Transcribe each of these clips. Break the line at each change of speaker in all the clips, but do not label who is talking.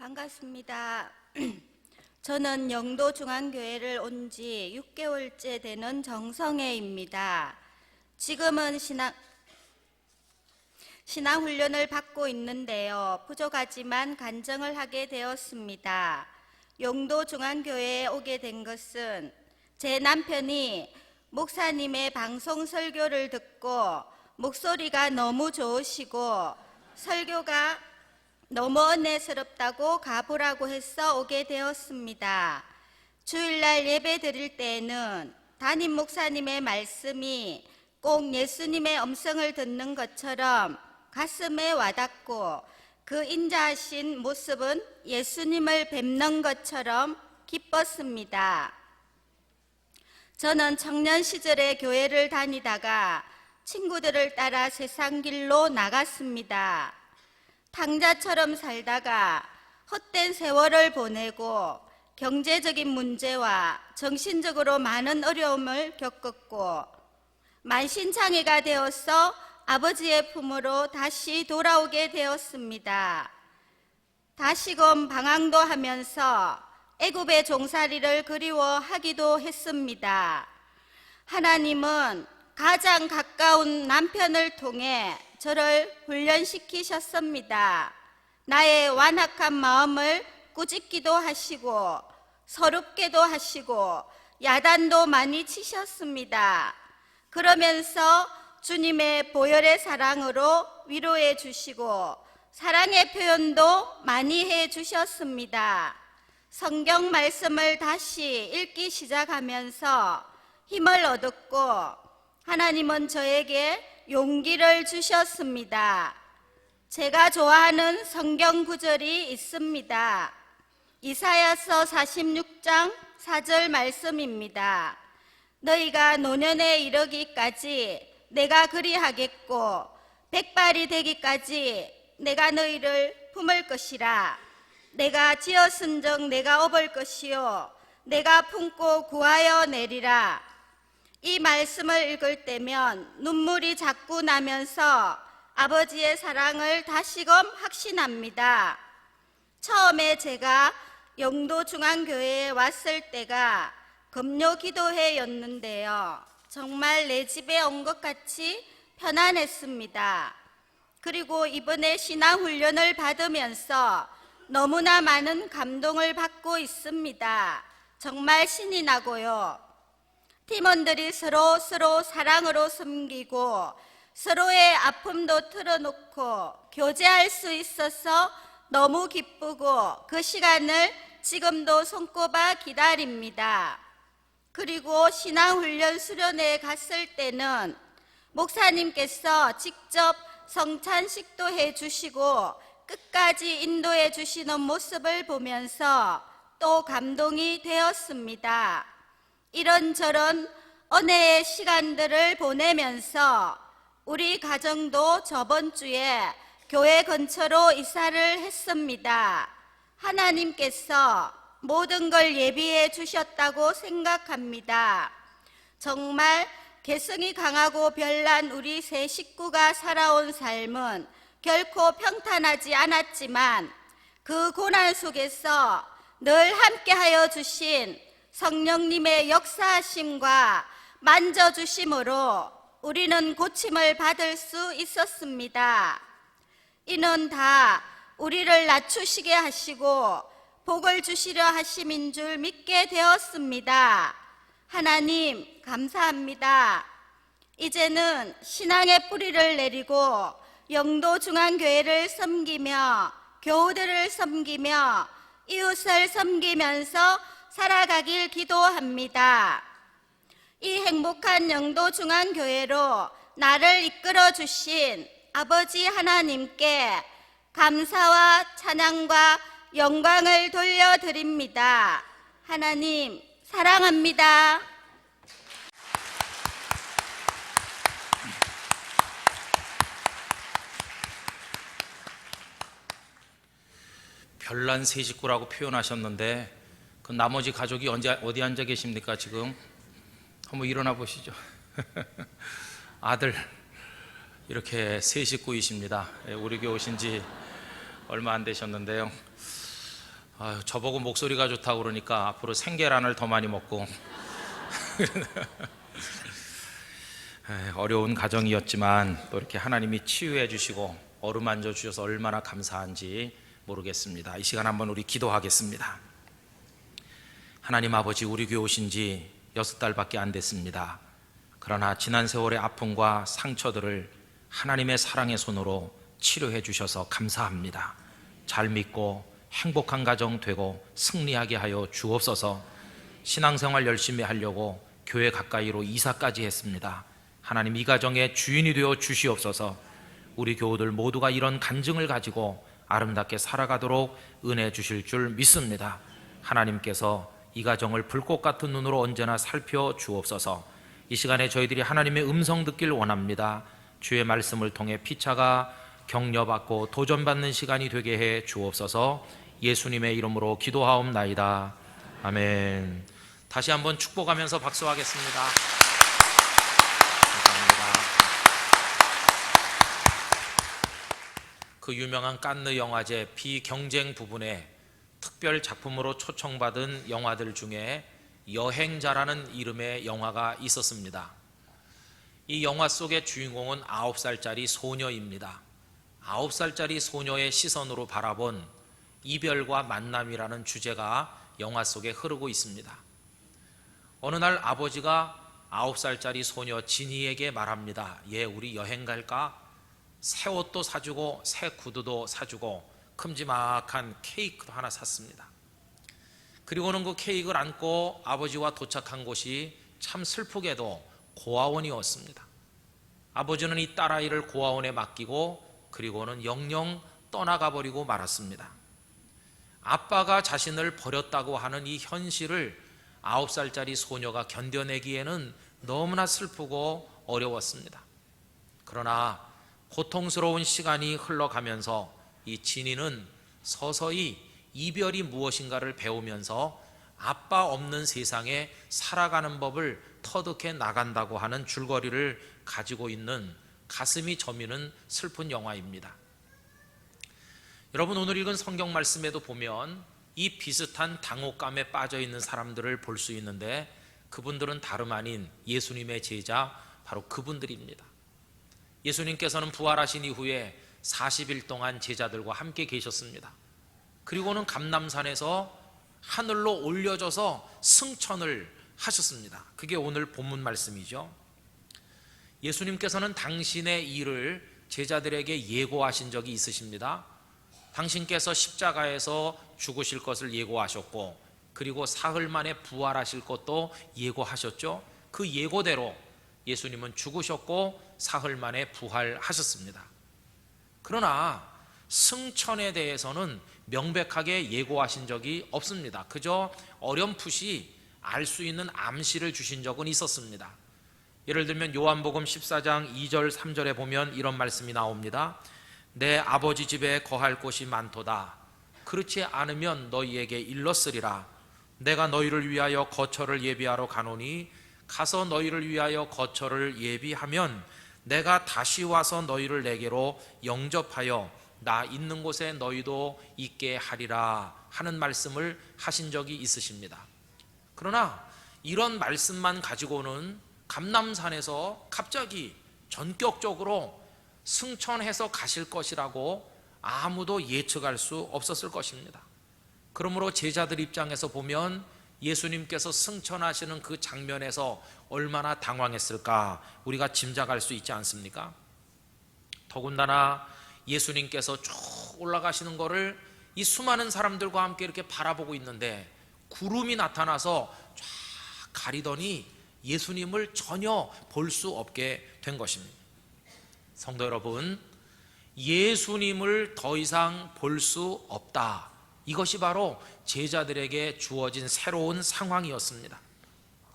반갑습니다. 저는 영도중앙교회를 온 지 6개월째 되는 정성애입니다. 지금은 신앙훈련을 받고 있는데요. 부족하지만 간증을 하게 되었습니다. 영도중앙교회에 오게 된 것은 제 남편이 목사님의 방송 설교를 듣고 목소리가 너무 좋으시고 설교가 너무 은혜스럽다고 가보라고 해서 오게 되었습니다. 주일날 예배 드릴 때에는 담임 목사님의 말씀이 꼭 예수님의 음성을 듣는 것처럼 가슴에 와닿고 그 인자하신 모습은 예수님을 뵙는 것처럼 기뻤습니다. 저는 청년 시절에 교회를 다니다가 친구들을 따라 세상 길로 나갔습니다. 탕자처럼 살다가 헛된 세월을 보내고 경제적인 문제와 정신적으로 많은 어려움을 겪었고 만신창이가 되어서 아버지의 품으로 다시 돌아오게 되었습니다. 다시금 방황도 하면서 애굽의 종살이를 그리워하기도 했습니다. 하나님은 가장 가까운 남편을 통해 저를 훈련시키셨습니다. 나의 완악한 마음을 꾸짖기도 하시고 서럽게도 하시고 야단도 많이 치셨습니다. 그러면서 주님의 보혈의 사랑으로 위로해 주시고 사랑의 표현도 많이 해 주셨습니다. 성경 말씀을 다시 읽기 시작하면서 힘을 얻었고 하나님은 저에게 용기를 주셨습니다. 제가 좋아하는 성경 구절이 있습니다. 이사야서 46장 4절 말씀입니다. 너희가 노년에 이르기까지 내가 그리하겠고 백발이 되기까지 내가 너희를 품을 것이라. 내가 지었은즉 내가 업을 것이요 내가 품고 구하여 내리라. 이 말씀을 읽을 때면 눈물이 자꾸 나면서 아버지의 사랑을 다시금 확신합니다. 처음에 제가 영도중앙교회에 왔을 때가 금요기도회였는데요. 정말 내 집에 온 것 같이 편안했습니다. 그리고 이번에 신앙훈련을 받으면서 너무나 많은 감동을 받고 있습니다. 정말 신이 나고요. 팀원들이 서로 사랑으로 섬기고 서로의 아픔도 털어놓고 교제할 수 있어서 너무 기쁘고 그 시간을 지금도 손꼽아 기다립니다. 그리고 신앙훈련 수련회에 갔을 때는 목사님께서 직접 성찬식도 해주시고 끝까지 인도해 주시는 모습을 보면서 또 감동이 되었습니다. 이런저런 은혜의 시간들을 보내면서 우리 가정도 저번 주에 교회 근처로 이사를 했습니다. 하나님께서 모든 걸 예비해 주셨다고 생각합니다. 정말 개성이 강하고 별난 우리 세 식구가 살아온 삶은 결코 평탄하지 않았지만 그 고난 속에서 늘 함께하여 주신 성령님의 역사하심과 만져주심으로 우리는 고침을 받을 수 있었습니다. 이는 다 우리를 낮추시게 하시고 복을 주시려 하심인 줄 믿게 되었습니다. 하나님 감사합니다. 이제는 신앙의 뿌리를 내리고 영도중앙교회를 섬기며 교우들을 섬기며 이웃을 섬기면서 살아가길 기도합니다. 이 행복한 영도중앙교회로 나를 이끌어 주신 아버지 하나님께 감사와 찬양과 영광을 돌려드립니다. 하나님 사랑합니다.
별난 세 식구라고 표현하셨는데 그 나머지 가족이 어디 앉아 계십니까 지금? 한번 일어나 보시죠. 아들 이렇게 세 식구이십니다. 우리 교회 오신 지 얼마 안 되셨는데요. 아유, 저보고 목소리가 좋다고 그러니까 앞으로 생계란을 더 많이 먹고 어려운 가정이었지만 또 이렇게 하나님이 치유해 주시고 어루만져 주셔서 얼마나 감사한지 모르겠습니다. 이 시간 한번 우리 기도하겠습니다. 하나님 아버지, 우리 교회 오신 지 6달밖에 안 됐습니다. 그러나 지난 세월의 아픔과 상처들을 하나님의 사랑의 손으로 치료해 주셔서 감사합니다. 잘 믿고 행복한 가정 되고 승리하게 하여 주옵소서. 신앙생활 열심히 하려고 교회 가까이로 이사까지 했습니다. 하나님, 이 가정의 주인이 되어 주시옵소서. 우리 교우들 모두가 이런 간증을 가지고 아름답게 살아가도록 은혜 주실 줄 믿습니다. 하나님께서 이 가정을 불꽃 같은 눈으로 언제나 살펴 주옵소서. 이 시간에 저희들이 하나님의 음성 듣길 원합니다. 주의 말씀을 통해 피차가 격려받고 도전받는 시간이 되게 해 주옵소서. 예수님의 이름으로 기도하옵나이다. 아멘. 다시 한번 축복하면서 박수하겠습니다. 감사합니다. 그 유명한 칸느 영화제 비경쟁 부분에 특별 작품으로 초청받은 영화들 중에 여행자라는 이름의 영화가 있었습니다. 이 영화 속의 주인공은 9살짜리 소녀입니다. 9살짜리 소녀의 시선으로 바라본 이별과 만남이라는 주제가 영화 속에 흐르고 있습니다. 어느 날 아버지가 9살짜리 소녀 진이에게 말합니다. 얘, 우리 여행 갈까? 새 옷도 사주고 새 구두도 사주고 큼지막한 케이크도 하나 샀습니다. 그리고는 그 케이크를 안고 아버지와 도착한 곳이 참 슬프게도 고아원이었습니다. 아버지는 이 딸아이를 고아원에 맡기고 그리고는 영영 떠나가 버리고 말았습니다. 아빠가 자신을 버렸다고 하는 이 현실을 9살짜리 소녀가 견뎌내기에는 너무나 슬프고 어려웠습니다. 그러나 고통스러운 시간이 흘러가면서 이 진이는 서서히 이별이 무엇인가를 배우면서 아빠 없는 세상에 살아가는 법을 터득해 나간다고 하는 줄거리를 가지고 있는 가슴이 저미는 슬픈 영화입니다. 여러분, 오늘 읽은 성경 말씀에도 보면 이 비슷한 당혹감에 빠져 있는 사람들을 볼 수 있는데 그분들은 다름 아닌 예수님의 제자, 바로 그분들입니다. 예수님께서는 부활하신 이후에 40일 동안 제자들과 함께 계셨습니다. 그리고는 감람산에서 하늘로 올려져서 승천을 하셨습니다. 그게 오늘 본문 말씀이죠. 예수님께서는 당신의 일을 제자들에게 예고하신 적이 있으십니다. 당신께서 십자가에서 죽으실 것을 예고하셨고 그리고 사흘 만에 부활하실 것도 예고하셨죠. 그 예고대로 예수님은 죽으셨고 사흘 만에 부활하셨습니다. 그러나 승천에 대해서는 명백하게 예고하신 적이 없습니다. 그저 어렴풋이 알 수 있는 암시를 주신 적은 있었습니다. 예를 들면 요한복음 14장 2절 3절에 보면 이런 말씀이 나옵니다. 내 아버지 집에 거할 곳이 많도다. 그렇지 않으면 너희에게 일렀으리라. 내가 너희를 위하여 거처를 예비하러 가노니 가서 너희를 위하여 거처를 예비하면 내가 다시 와서 너희를 내게로 영접하여 나 있는 곳에 너희도 있게 하리라 하는 말씀을 하신 적이 있으십니다. 그러나 이런 말씀만 가지고는 감람산에서 갑자기 전격적으로 승천해서 가실 것이라고 아무도 예측할 수 없었을 것입니다. 그러므로 제자들 입장에서 보면 예수님께서 승천하시는 그 장면에서 얼마나 당황했을까 우리가 짐작할 수 있지 않습니까? 더군다나 예수님께서 쭉 올라가시는 것을 이 수많은 사람들과 함께 이렇게 바라보고 있는데 구름이 나타나서 쫙 가리더니 예수님을 전혀 볼 수 없게 된 것입니다. 성도 여러분, 예수님을 더 이상 볼 수 없다. 이것이 바로 제자들에게 주어진 새로운 상황이었습니다.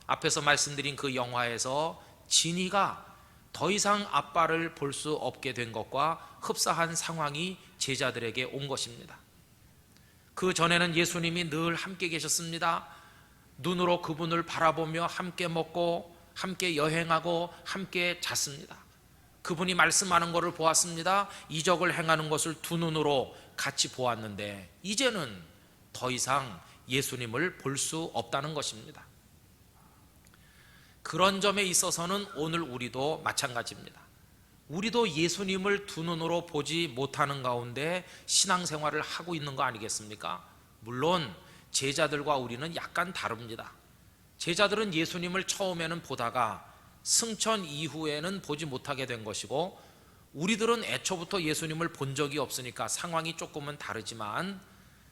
앞에서 말씀드린 그 영화에서 진이가 더 이상 아빠를 볼 수 없게 된 것과 흡사한 상황이 제자들에게 온 것입니다. 그 전에는 예수님이 늘 함께 계셨습니다. 눈으로 그분을 바라보며 함께 먹고 함께 여행하고 함께 잤습니다. 그분이 말씀하는 것을 보았습니다. 이적을 행하는 것을 두 눈으로 같이 보았는데 이제는 더 이상 예수님을 볼 수 없다는 것입니다. 그런 점에 있어서는 오늘 우리도 마찬가지입니다. 우리도 예수님을 두 눈으로 보지 못하는 가운데 신앙생활을 하고 있는 거 아니겠습니까? 물론 제자들과 우리는 약간 다릅니다. 제자들은 예수님을 처음에는 보다가 승천 이후에는 보지 못하게 된 것이고, 우리들은 애초부터 예수님을 본 적이 없으니까 상황이 조금은 다르지만,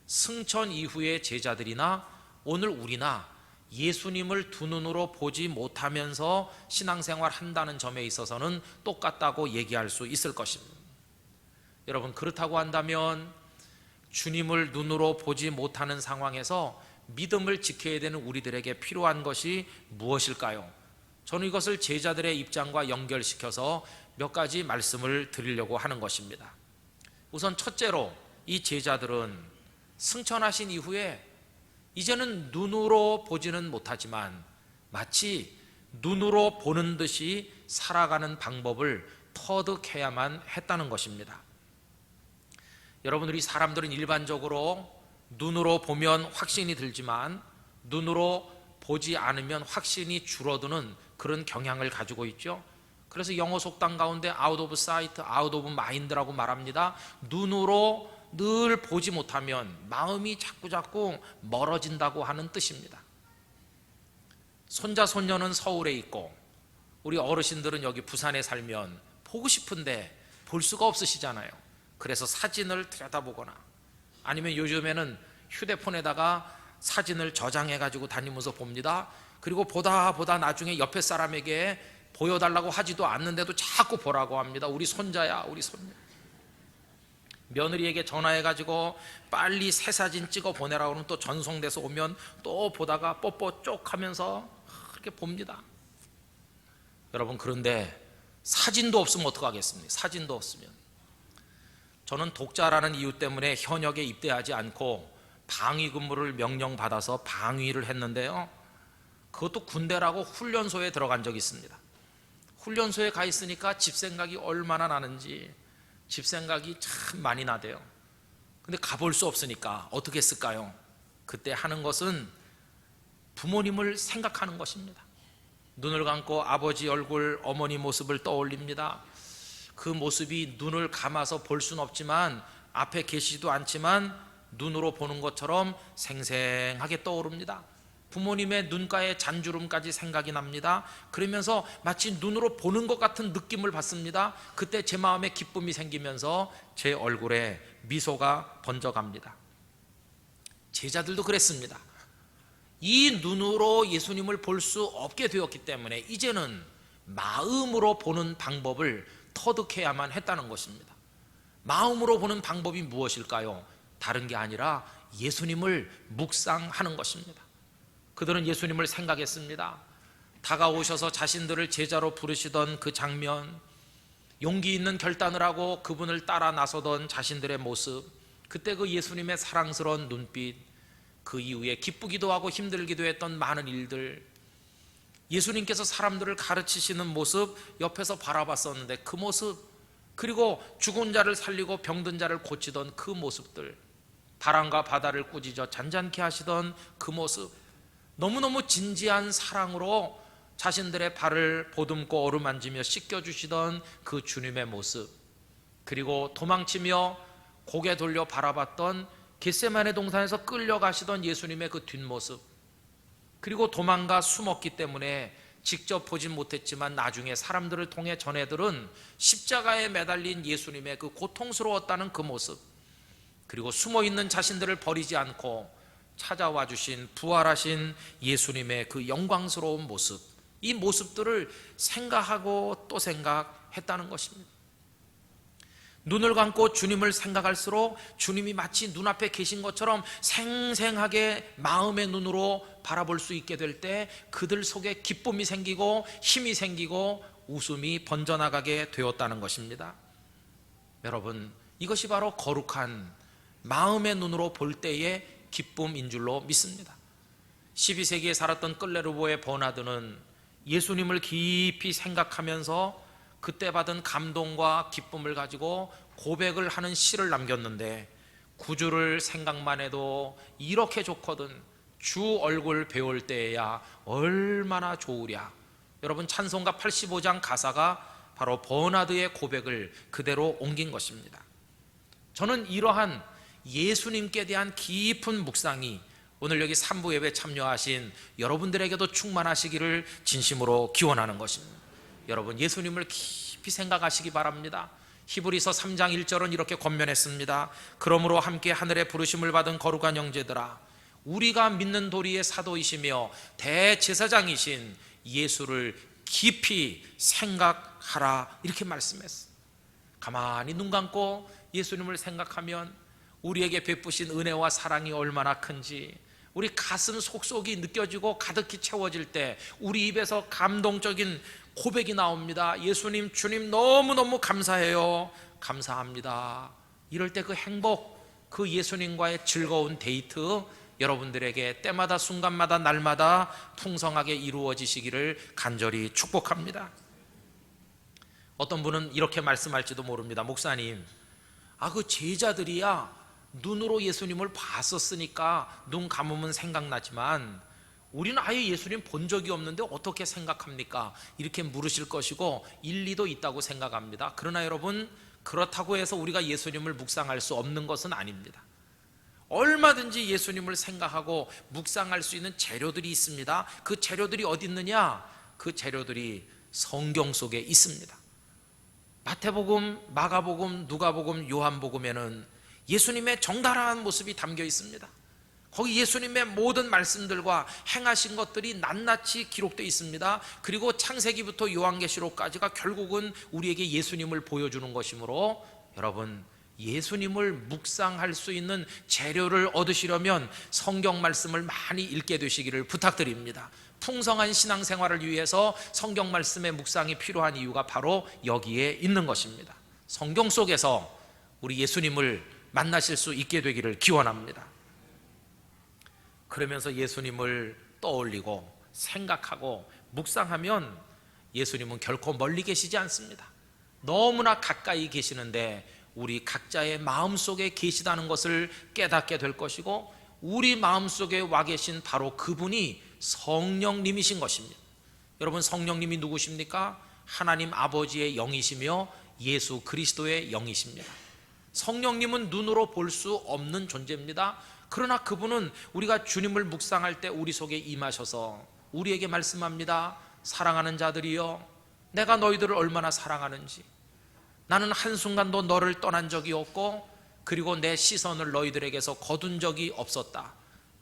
승천 이후의 제자들이나 오늘 우리나 예수님을 두 눈으로 보지 못하면서 신앙생활 한다는 점에 있어서는 똑같다고 얘기할 수 있을 것입니다. 여러분, 그렇다고 한다면 주님을 눈으로 보지 못하는 상황에서 믿음을 지켜야 되는 우리들에게 필요한 것이 무엇일까요? 저는 이것을 제자들의 입장과 연결시켜서 몇 가지 말씀을 드리려고 하는 것입니다. 우선 첫째로, 이 제자들은 승천하신 이후에 이제는 눈으로 보지는 못하지만 마치 눈으로 보는 듯이 살아가는 방법을 터득해야만 했다는 것입니다. 여러분, 우리 사람들은 일반적으로 눈으로 보면 확신이 들지만 눈으로 보지 않으면 확신이 줄어드는 그런 경향을 가지고 있죠. 그래서 영어 속담 가운데 out of sight, out of mind라고 말합니다. 눈으로 늘 보지 못하면 마음이 자꾸자꾸 멀어진다고 하는 뜻입니다. 손자 손녀는 서울에 있고 우리 어르신들은 여기 부산에 살면 보고 싶은데 볼 수가 없으시잖아요. 그래서 사진을 들여다보거나 아니면 요즘에는 휴대폰에다가 사진을 저장해 가지고 다니면서 봅니다. 그리고 보다 나중에 옆에 사람에게 보여달라고 하지도 않는데도 자꾸 보라고 합니다. 우리 손자야, 우리 손녀. 며느리에게 전화해가지고 빨리 새 사진 찍어 보내라고 하면 또 전송돼서 오면 또 보다가 뽀뽀 쪽 하면서 그렇게 봅니다. 여러분, 그런데 사진도 없으면 어떡하겠습니까? 사진도 없으면. 저는 독자라는 이유 때문에 현역에 입대하지 않고 방위 근무를 명령받아서 방위를 했는데요, 그것도 군대라고 훈련소에 들어간 적이 있습니다. 훈련소에 가 있으니까 집 생각이 얼마나 나는지, 집 생각이 참 많이 나대요. 근데 가볼 수 없으니까 어떻게 했을까요? 그때 하는 것은 부모님을 생각하는 것입니다. 눈을 감고 아버지 얼굴, 어머니 모습을 떠올립니다. 그 모습이 눈을 감아서 볼 수는 없지만, 앞에 계시지도 않지만 눈으로 보는 것처럼 생생하게 떠오릅니다. 부모님의 눈가에 잔주름까지 생각이 납니다. 그러면서 마치 눈으로 보는 것 같은 느낌을 받습니다. 그때 제 마음에 기쁨이 생기면서 제 얼굴에 미소가 번져갑니다. 제자들도 그랬습니다. 이 눈으로 예수님을 볼 수 없게 되었기 때문에 이제는 마음으로 보는 방법을 터득해야만 했다는 것입니다. 마음으로 보는 방법이 무엇일까요? 다른 게 아니라 예수님을 묵상하는 것입니다. 그들은 예수님을 생각했습니다. 다가오셔서 자신들을 제자로 부르시던 그 장면, 용기 있는 결단을 하고 그분을 따라 나서던 자신들의 모습, 그때 그 예수님의 사랑스러운 눈빛, 그 이후에 기쁘기도 하고 힘들기도 했던 많은 일들, 예수님께서 사람들을 가르치시는 모습 옆에서 바라봤었는데 그 모습, 그리고 죽은 자를 살리고 병든 자를 고치던 그 모습들, 바람과 바다를 꾸짖어 잔잔케 하시던 그 모습, 너무너무 진지한 사랑으로 자신들의 발을 보듬고 어루만지며 씻겨주시던 그 주님의 모습, 그리고 도망치며 고개 돌려 바라봤던 겟세마네 동산에서 끌려가시던 예수님의 그 뒷모습, 그리고 도망가 숨었기 때문에 직접 보진 못했지만 나중에 사람들을 통해 전해들은 십자가에 매달린 예수님의 그 고통스러웠다는 그 모습, 그리고 숨어있는 자신들을 버리지 않고 찾아와 주신 부활하신 예수님의 그 영광스러운 모습, 이 모습들을 생각하고 또 생각했다는 것입니다. 눈을 감고 주님을 생각할수록 주님이 마치 눈앞에 계신 것처럼 생생하게 마음의 눈으로 바라볼 수 있게 될 때 그들 속에 기쁨이 생기고 힘이 생기고 웃음이 번져나가게 되었다는 것입니다. 여러분, 이것이 바로 거룩한 마음의 눈으로 볼 때의 기쁨인 줄로 믿습니다. 12세기에 살았던 끌레르보의 버나드는 예수님을 깊이 생각하면서 그때 받은 감동과 기쁨을 가지고 고백을 하는 시를 남겼는데, 구주를 생각만 해도 이렇게 좋거든. 주 얼굴 배울 때야 얼마나 좋으랴. 여러분, 찬송가 85장 가사가 바로 버나드의 고백을 그대로 옮긴 것입니다. 저는 이러한 예수님께 대한 깊은 묵상이 오늘 여기 3부 예배 참여하신 여러분들에게도 충만하시기를 진심으로 기원하는 것입니다. 여러분, 예수님을 깊이 생각하시기 바랍니다. 히브리서 3장 1절은 이렇게 권면했습니다. 그러므로 함께 하늘의 부르심을 받은 거룩한 형제들아, 우리가 믿는 도리의 사도이시며 대제사장이신 예수를 깊이 생각하라, 이렇게 말씀했어요. 가만히 눈 감고 예수님을 생각하면 우리에게 베푸신 은혜와 사랑이 얼마나 큰지 우리 가슴 속속이 느껴지고 가득히 채워질 때 우리 입에서 감동적인 고백이 나옵니다. 예수님, 주님 너무너무 감사해요. 감사합니다. 이럴 때 그 행복, 그 예수님과의 즐거운 데이트 여러분들에게 때마다 순간마다 날마다 풍성하게 이루어지시기를 간절히 축복합니다. 어떤 분은 이렇게 말씀할지도 모릅니다. 목사님, 그 제자들이야 눈으로 예수님을 봤었으니까 눈 감으면 생각나지만 우리는 아예 예수님 본 적이 없는데 어떻게 생각합니까? 이렇게 물으실 것이고 일리도 있다고 생각합니다. 그러나 여러분, 그렇다고 해서 우리가 예수님을 묵상할 수 없는 것은 아닙니다. 얼마든지 예수님을 생각하고 묵상할 수 있는 재료들이 있습니다. 그 재료들이 어디 있느냐? 그 재료들이 성경 속에 있습니다. 마태복음, 마가복음, 누가복음, 요한복음에는 예수님의 정갈한 모습이 담겨 있습니다. 거기 예수님의 모든 말씀들과 행하신 것들이 낱낱이 기록되어 있습니다. 그리고 창세기부터 요한계시록까지가 결국은 우리에게 예수님을 보여주는 것이므로 여러분, 예수님을 묵상할 수 있는 재료를 얻으시려면 성경 말씀을 많이 읽게 되시기를 부탁드립니다. 풍성한 신앙생활을 위해서 성경 말씀의 묵상이 필요한 이유가 바로 여기에 있는 것입니다. 성경 속에서 우리 예수님을 만나실 수 있게 되기를 기원합니다. 그러면서 예수님을 떠올리고 생각하고 묵상하면 예수님은 결코 멀리 계시지 않습니다. 너무나 가까이 계시는데 우리 각자의 마음속에 계시다는 것을 깨닫게 될 것이고, 우리 마음속에 와 계신 바로 그분이 성령님이신 것입니다. 여러분, 성령님이 누구십니까? 하나님 아버지의 영이시며 예수 그리스도의 영이십니다. 성령님은 눈으로 볼 수 없는 존재입니다. 그러나 그분은 우리가 주님을 묵상할 때 우리 속에 임하셔서 우리에게 말씀합니다. 사랑하는 자들이여, 내가 너희들을 얼마나 사랑하는지, 나는 한순간도 너를 떠난 적이 없고 그리고 내 시선을 너희들에게서 거둔 적이 없었다.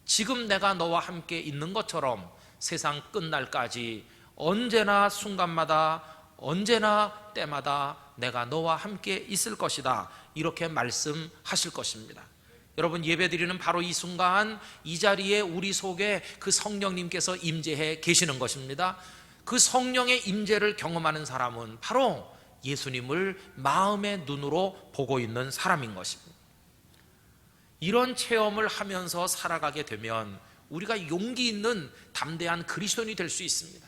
지금 내가 너와 함께 있는 것처럼 세상 끝날까지 언제나 순간마다 언제나 때마다 내가 너와 함께 있을 것이다. 이렇게 말씀하실 것입니다. 여러분, 예배드리는 바로 이 순간 이 자리에 우리 속에 그 성령님께서 임재해 계시는 것입니다. 그 성령의 임재를 경험하는 사람은 바로 예수님을 마음의 눈으로 보고 있는 사람인 것입니다. 이런 체험을 하면서 살아가게 되면 우리가 용기 있는 담대한 그리스도인이 될 수 있습니다.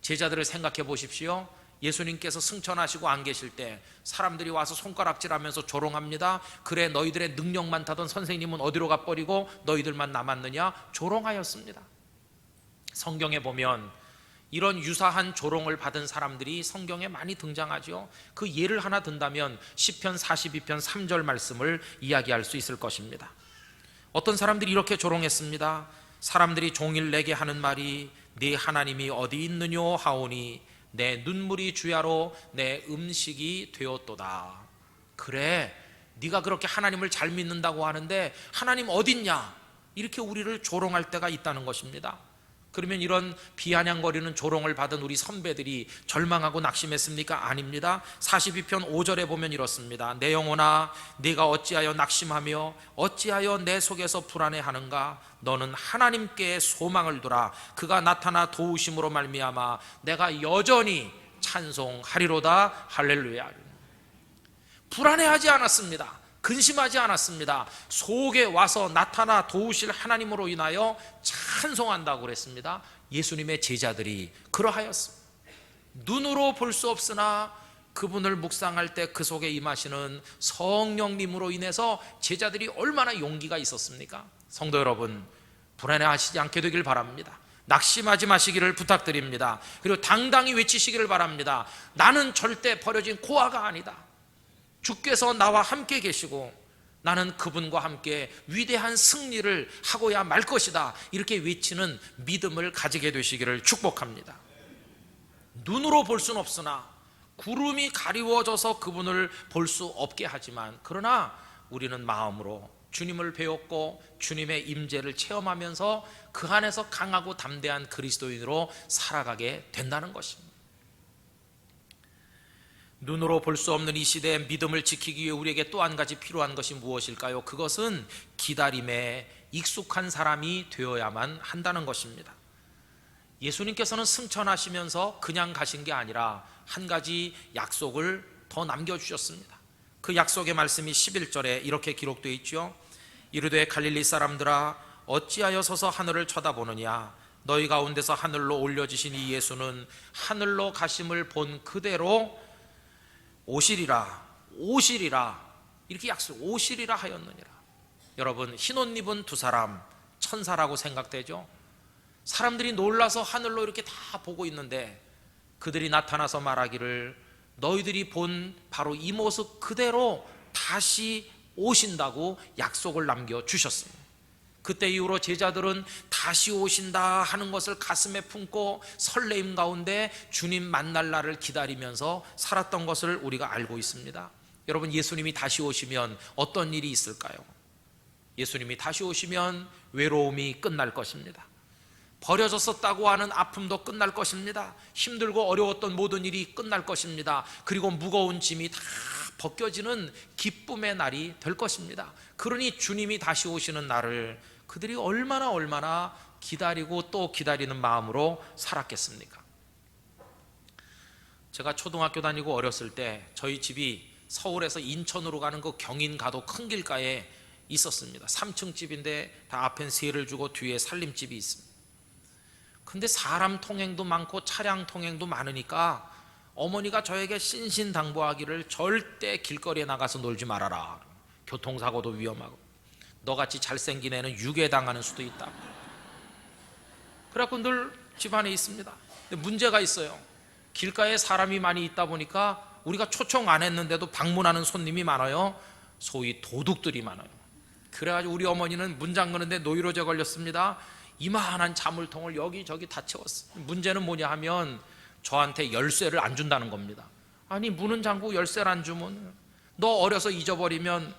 제자들을 생각해 보십시오. 예수님께서 승천하시고 안 계실 때 사람들이 와서 손가락질하면서 조롱합니다. 그래, 너희들의 능력 많다던 선생님은 어디로 가버리고 너희들만 남았느냐? 조롱하였습니다. 성경에 보면 이런 유사한 조롱을 받은 사람들이 성경에 많이 등장하죠. 그 예를 하나 든다면 시편 42편 3절 말씀을 이야기할 수 있을 것입니다. 어떤 사람들이 이렇게 조롱했습니다. 사람들이 종일 내게 하는 말이 네 하나님이 어디 있느뇨 하오니 내 눈물이 주야로 내 음식이 되었도다. 그래, 네가 그렇게 하나님을 잘 믿는다고 하는데 하나님 어딨냐? 이렇게 우리를 조롱할 때가 있다는 것입니다. 그러면 이런 비아냥거리는 조롱을 받은 우리 선배들이 절망하고 낙심했습니까? 아닙니다. 42편 5절에 보면 이렇습니다. 내 영혼아, 네가 어찌하여 낙심하며 어찌하여 내 속에서 불안해하는가? 너는 하나님께 소망을 두라. 그가 나타나 도우심으로 말미암아 내가 여전히 찬송하리로다. 할렐루야. 불안해하지 않았습니다. 근심하지 않았습니다. 속에 와서 나타나 도우실 하나님으로 인하여 찬송한다고 그랬습니다. 예수님의 제자들이 그러하였습니다. 눈으로 볼 수 없으나 그분을 묵상할 때 그 속에 임하시는 성령님으로 인해서 제자들이 얼마나 용기가 있었습니까? 성도 여러분, 불안해하시지 않게 되길 바랍니다. 낙심하지 마시기를 부탁드립니다. 그리고 당당히 외치시기를 바랍니다. 나는 절대 버려진 고아가 아니다. 주께서 나와 함께 계시고 나는 그분과 함께 위대한 승리를 하고야 말 것이다. 이렇게 외치는 믿음을 가지게 되시기를 축복합니다. 눈으로 볼 수는 없으나 구름이 가리워져서 그분을 볼 수 없게 하지만, 그러나 우리는 마음으로 주님을 배웠고 주님의 임재를 체험하면서 그 안에서 강하고 담대한 그리스도인으로 살아가게 된다는 것입니다. 눈으로 볼 수 없는 이 시대에 믿음을 지키기 위해 우리에게 또 한 가지 필요한 것이 무엇일까요? 그것은 기다림에 익숙한 사람이 되어야만 한다는 것입니다. 예수님께서는 승천하시면서 그냥 가신 게 아니라 한 가지 약속을 더 남겨주셨습니다. 그 약속의 말씀이 11절에 이렇게 기록되어 있죠. 이르되 갈릴리 사람들아 어찌하여 서서 하늘을 쳐다보느냐. 너희 가운데서 하늘로 올려지신 이 예수는 하늘로 가심을 본 그대로 오시리라 이렇게 약속, 오시리라 하였느니라. 여러분, 흰옷 입은 두 사람 천사라고 생각되죠. 사람들이 놀라서 하늘로 이렇게 다 보고 있는데 그들이 나타나서 말하기를 너희들이 본 바로 이 모습 그대로 다시 오신다고 약속을 남겨주셨습니다. 그때 이후로 제자들은 다시 오신다 하는 것을 가슴에 품고 설레임 가운데 주님 만날 날을 기다리면서 살았던 것을 우리가 알고 있습니다. 여러분, 예수님이 다시 오시면 어떤 일이 있을까요? 예수님이 다시 오시면 외로움이 끝날 것입니다. 버려졌었다고 하는 아픔도 끝날 것입니다. 힘들고 어려웠던 모든 일이 끝날 것입니다. 그리고 무거운 짐이 다 벗겨지는 기쁨의 날이 될 것입니다. 그러니 주님이 다시 오시는 날을 그들이 얼마나 기다리고 또 기다리는 마음으로 살았겠습니까? 제가 초등학교 다니고 어렸을 때 저희 집이 서울에서 인천으로 가는 그 경인가도 큰 길가에 있었습니다. 3층 집인데 다 앞엔 세를 주고 뒤에 살림집이 있습니다. 근데 사람 통행도 많고 차량 통행도 많으니까 어머니가 저에게 신신당부하기를 절대 길거리에 나가서 놀지 말아라. 교통사고도 위험하고 너같이 잘생긴 애는 유괴당하는 수도 있다. 그래갖고 늘 집안에 있습니다. 근데 문제가 있어요. 길가에 사람이 많이 있다 보니까 우리가 초청 안 했는데도 방문하는 손님이 많아요. 소위 도둑들이 많아요. 그래가지고 우리 어머니는 문 잠그는데 노이로제 걸렸습니다. 이만한 자물통을 여기저기 다 채웠어요. 문제는 뭐냐 하면 저한테 열쇠를 안 준다는 겁니다. 아니, 문은 잠그고 열쇠를 안 주면 너 어려서 잊어버리면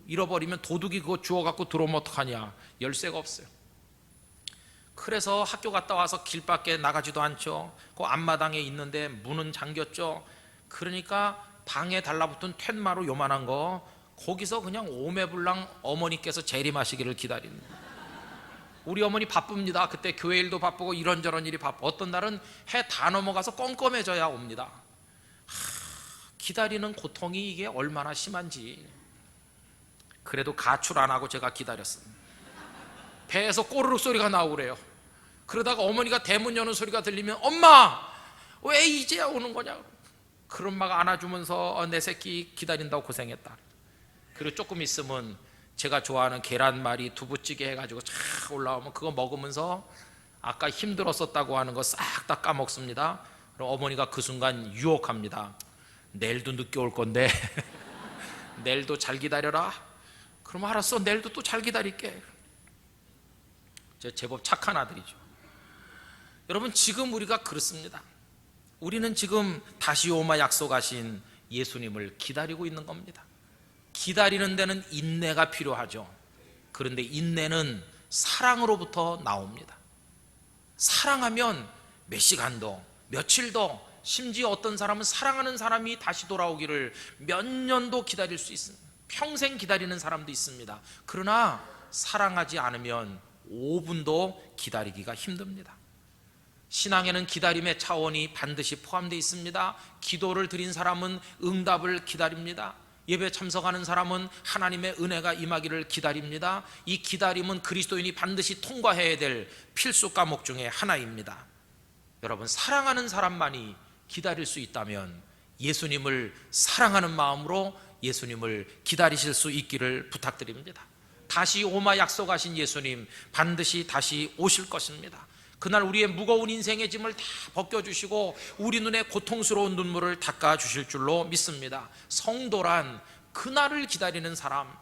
잃어버리면 도둑이 그거 주워갖고 들어오면 어떡하냐. 열쇠가 없어요. 그래서 학교 갔다 와서 길 밖에 나가지도 않죠. 그 앞마당에 있는데 문은 잠겼죠. 그러니까 방에 달라붙은 툇마루 요만한 거 거기서 그냥 오매불랑 어머니께서 재림하시기를 기다립니다. 우리 어머니 바쁩니다. 그때 교회 일도 바쁘고 이런저런 일이 바쁘고 어떤 날은 해 다 넘어가서 껌껌해져야 옵니다. 기다리는 고통이 이게 얼마나 심한지. 그래도 가출 안 하고 제가 기다렸습니다. 배에서 꼬르륵 소리가 나오래요. 그러다가 어머니가 대문 여는 소리가 들리면 엄마 왜 이제야 오는 거냐. 그런 엄마가 안아주면서 내 새끼 기다린다고 고생했다. 그리고 조금 있으면 제가 좋아하는 계란말이 두부찌개 해가지고 쫙 올라오면 그거 먹으면서 아까 힘들었었다고 하는 거 싹 다 까먹습니다. 그럼 어머니가 그 순간 유혹합니다. 내일도 늦게 올 건데 내일도 잘 기다려라. 그럼 알았어, 내일도 또 잘 기다릴게. 제법 착한 아들이죠. 여러분, 지금 우리가 그렇습니다. 우리는 지금 다시 오마 약속하신 예수님을 기다리고 있는 겁니다. 기다리는 데는 인내가 필요하죠. 그런데 인내는 사랑으로부터 나옵니다. 사랑하면 몇 시간도 며칠도, 심지어 어떤 사람은 사랑하는 사람이 다시 돌아오기를 몇 년도 기다릴 수 있습니다. 평생 기다리는 사람도 있습니다. 그러나 사랑하지 않으면 5분도 기다리기가 힘듭니다. 신앙에는 기다림의 차원이 반드시 포함되어 있습니다. 기도를 드린 사람은 응답을 기다립니다. 예배 참석하는 사람은 하나님의 은혜가 임하기를 기다립니다. 이 기다림은 그리스도인이 반드시 통과해야 될 필수 과목 중에 하나입니다. 여러분, 사랑하는 사람만이 기다릴 수 있다면 예수님을 사랑하는 마음으로 예수님을 기다리실 수 있기를 부탁드립니다. 다시 오마 약속하신 예수님 반드시 다시 오실 것입니다. 그날 우리의 무거운 인생의 짐을 다 벗겨주시고 우리 눈에 고통스러운 눈물을 닦아주실 줄로 믿습니다. 성도란 그날을 기다리는 사람,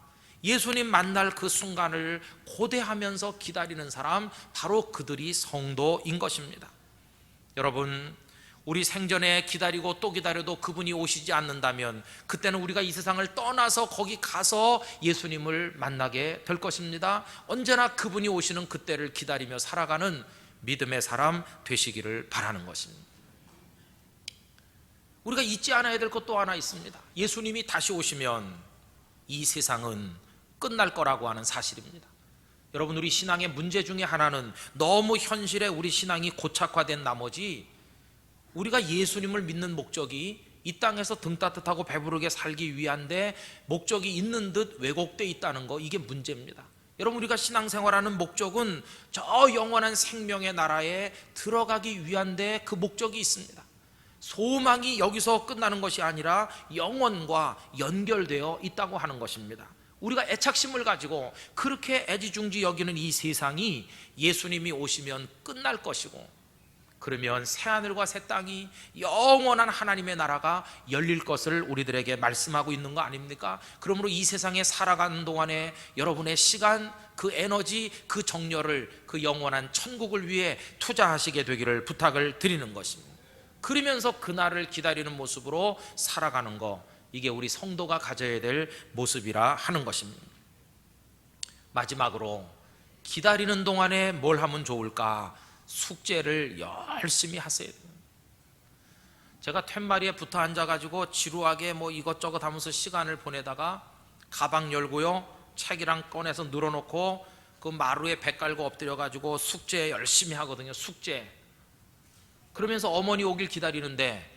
예수님 만날 그 순간을 고대하면서 기다리는 사람, 바로 그들이 성도인 것입니다. 여러분, 우리 생전에 기다리고 또 기다려도 그분이 오시지 않는다면 그때는 우리가 이 세상을 떠나서 거기 가서 예수님을 만나게 될 것입니다. 언제나 그분이 오시는 그때를 기다리며 살아가는 믿음의 사람 되시기를 바라는 것입니다. 우리가 잊지 않아야 될 것 또 하나 있습니다. 예수님이 다시 오시면 이 세상은 끝날 거라고 하는 사실입니다. 여러분, 우리 신앙의 문제 중에 하나는 너무 현실에 우리 신앙이 고착화된 나머지 우리가 예수님을 믿는 목적이 이 땅에서 등 따뜻하고 배부르게 살기 위한데 목적이 있는 듯 왜곡되어 있다는 거, 이게 문제입니다. 여러분, 우리가 신앙생활하는 목적은 저 영원한 생명의 나라에 들어가기 위한데 그 목적이 있습니다. 소망이 여기서 끝나는 것이 아니라 영원과 연결되어 있다고 하는 것입니다. 우리가 애착심을 가지고 그렇게 애지중지 여기는 이 세상이 예수님이 오시면 끝날 것이고, 그러면 새하늘과 새 땅이 영원한 하나님의 나라가 열릴 것을 우리들에게 말씀하고 있는 거 아닙니까? 그러므로 이 세상에 살아가는 동안에 여러분의 시간, 그 에너지, 그 정열을 그 영원한 천국을 위해 투자하시게 되기를 부탁을 드리는 것입니다. 그러면서 그날을 기다리는 모습으로 살아가는 거, 이게 우리 성도가 가져야 될 모습이라 하는 것입니다. 마지막으로 기다리는 동안에 뭘 하면 좋을까? 숙제를 열심히 하세요. 제가 툇마리에 붙어 앉아가지고 지루하게 뭐 이것저것 하면서 시간을 보내다가 가방 열고요, 책이랑 꺼내서 늘어놓고 그 마루에 배 깔고 엎드려가지고 숙제 열심히 하거든요. 숙제. 그러면서 어머니 오길 기다리는데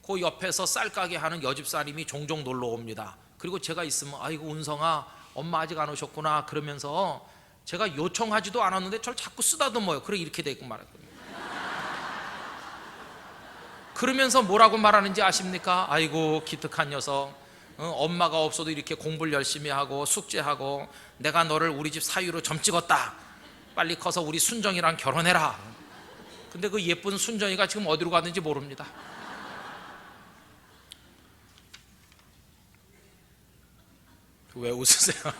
그 옆에서 쌀가게 하는 여집사님이 종종 놀러 옵니다. 그리고 제가 있으면 아이고 은성아, 엄마 아직 안 오셨구나 그러면서 제가 요청하지도 않았는데 저를 자꾸 쓰다듬어요. 그래 이렇게 되고 말았거든요. 그러면서 뭐라고 말하는지 아십니까? 아이고 기특한 녀석, 엄마가 없어도 이렇게 공부를 열심히 하고 숙제하고 내가 너를 우리 집 사위로 점 찍었다. 빨리 커서 우리 순정이랑 결혼해라. 근데 그 예쁜 순정이가 지금 어디로 갔는지 모릅니다. 왜 웃으세요?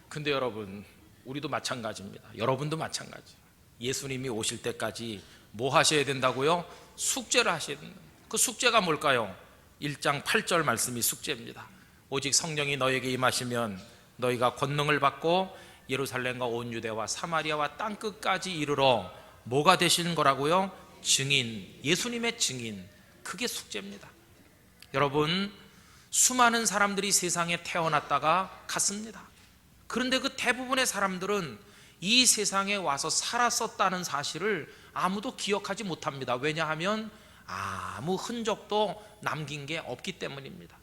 근데 여러분, 우리도 마찬가지입니다. 여러분도 마찬가지. 예수님이 오실 때까지 뭐 하셔야 된다고요? 숙제를 하셔야 된다. 그 숙제가 뭘까요? 1장 8절 말씀이 숙제입니다. 오직 성령이 너에게 임하시면 너희가 권능을 받고 예루살렘과 온 유대와 사마리아와 땅끝까지 이르러 뭐가 되시는 거라고요? 증인, 예수님의 증인. 그게 숙제입니다. 여러분, 수많은 사람들이 세상에 태어났다가 갔습니다. 그런데 그 대부분의 사람들은 이 세상에 와서 살았었다는 사실을 아무도 기억하지 못합니다. 왜냐하면 아무 흔적도 남긴 게 없기 때문입니다.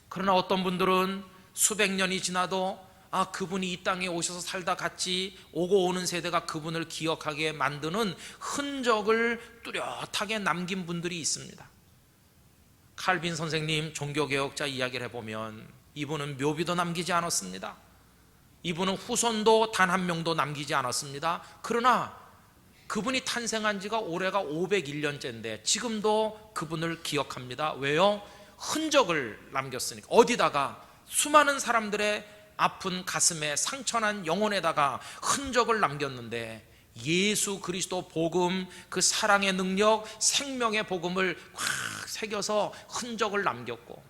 그러나 어떤 분들은 수백 년이 지나도 그분이 이 땅에 오셔서 살다 같이 오고 오는 세대가 그분을 기억하게 만드는 흔적을 뚜렷하게 남긴 분들이 있습니다. 칼빈 선생님 종교개혁자 이야기를 해보면 이분은 묘비도 남기지 않았습니다. 이분은 후손도 단 한 명도 남기지 않았습니다. 그러나 그분이 탄생한 지가 올해가 501년째인데 지금도 그분을 기억합니다. 왜요? 흔적을 남겼으니까. 어디다가? 수많은 사람들의 아픈 가슴에 상처난 영혼에다가 흔적을 남겼는데 예수 그리스도 복음, 그 사랑의 능력, 생명의 복음을 확 새겨서 흔적을 남겼고,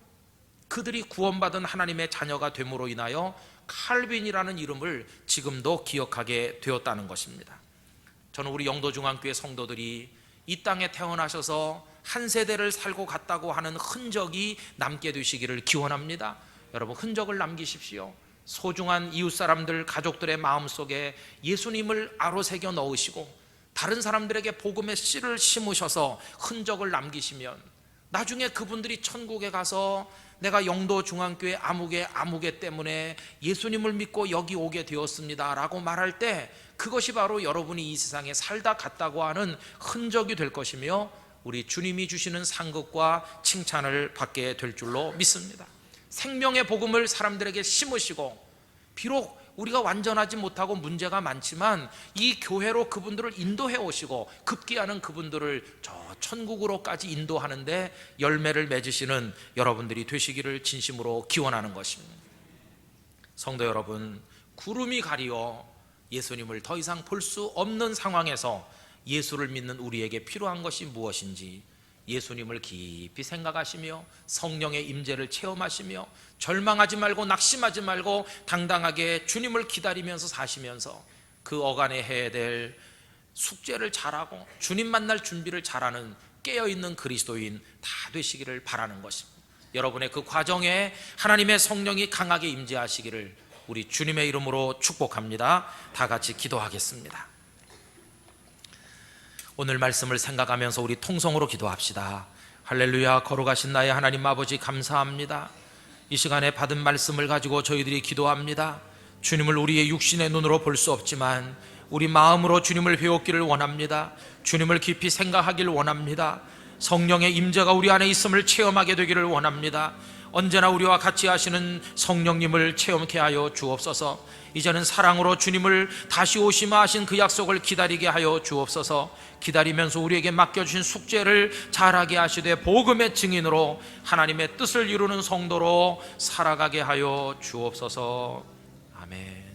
그들이 구원받은 하나님의 자녀가 됨으로 인하여 칼빈이라는 이름을 지금도 기억하게 되었다는 것입니다. 저는 우리 영도중앙교회 성도들이 이 땅에 태어나셔서 한 세대를 살고 갔다고 하는 흔적이 남게 되시기를 기원합니다. 여러분, 흔적을 남기십시오. 소중한 이웃사람들, 가족들의 마음속에 예수님을 아로새겨 넣으시고 다른 사람들에게 복음의 씨를 심으셔서 흔적을 남기시면 나중에 그분들이 천국에 가서 내가 영도중앙교회 아무개 때문에 예수님을 믿고 여기 오게 되었습니다 라고 말할 때 그것이 바로 여러분이 이 세상에 살다 갔다고 하는 흔적이 될 것이며, 우리 주님이 주시는 상급과 칭찬을 받게 될 줄로 믿습니다. 생명의 복음을 사람들에게 심으시고, 비록 우리가 완전하지 못하고 문제가 많지만 이 교회로 그분들을 인도해 오시고 급기야는 그분들을 저 천국으로까지 인도하는데 열매를 맺으시는 여러분들이 되시기를 진심으로 기원하는 것입니다. 성도 여러분, 구름이 가리어 예수님을 더 이상 볼 수 없는 상황에서 예수를 믿는 우리에게 필요한 것이 무엇인지 예수님을 깊이 생각하시며 성령의 임재를 체험하시며 절망하지 말고 낙심하지 말고 당당하게 주님을 기다리면서 사시면서 그 어간에 해야 될 숙제를 잘하고 주님 만날 준비를 잘하는 깨어있는 그리스도인 다 되시기를 바라는 것입니다. 여러분의 그 과정에 하나님의 성령이 강하게 임재하시기를 우리 주님의 이름으로 축복합니다. 다 같이 기도하겠습니다. 오늘 말씀을 생각하면서 우리 통성으로 기도합시다. 할렐루야. 거룩하신 나의 하나님 아버지, 감사합니다. 이 시간에 받은 말씀을 가지고 저희들이 기도합니다. 주님을 우리의 육신의 눈으로 볼 수 없지만 우리 마음으로 주님을 배웠기를 원합니다. 주님을 깊이 생각하기를 원합니다. 성령의 임재가 우리 안에 있음을 체험하게 되기를 원합니다. 언제나 우리와 같이 하시는 성령님을 체험케 하여 주옵소서. 이제는 사랑으로 주님을 다시 오시마 하신 그 약속을 기다리게 하여 주옵소서. 기다리면서 우리에게 맡겨주신 숙제를 잘하게 하시되 복음의 증인으로 하나님의 뜻을 이루는 성도로 살아가게 하여 주옵소서. 아멘.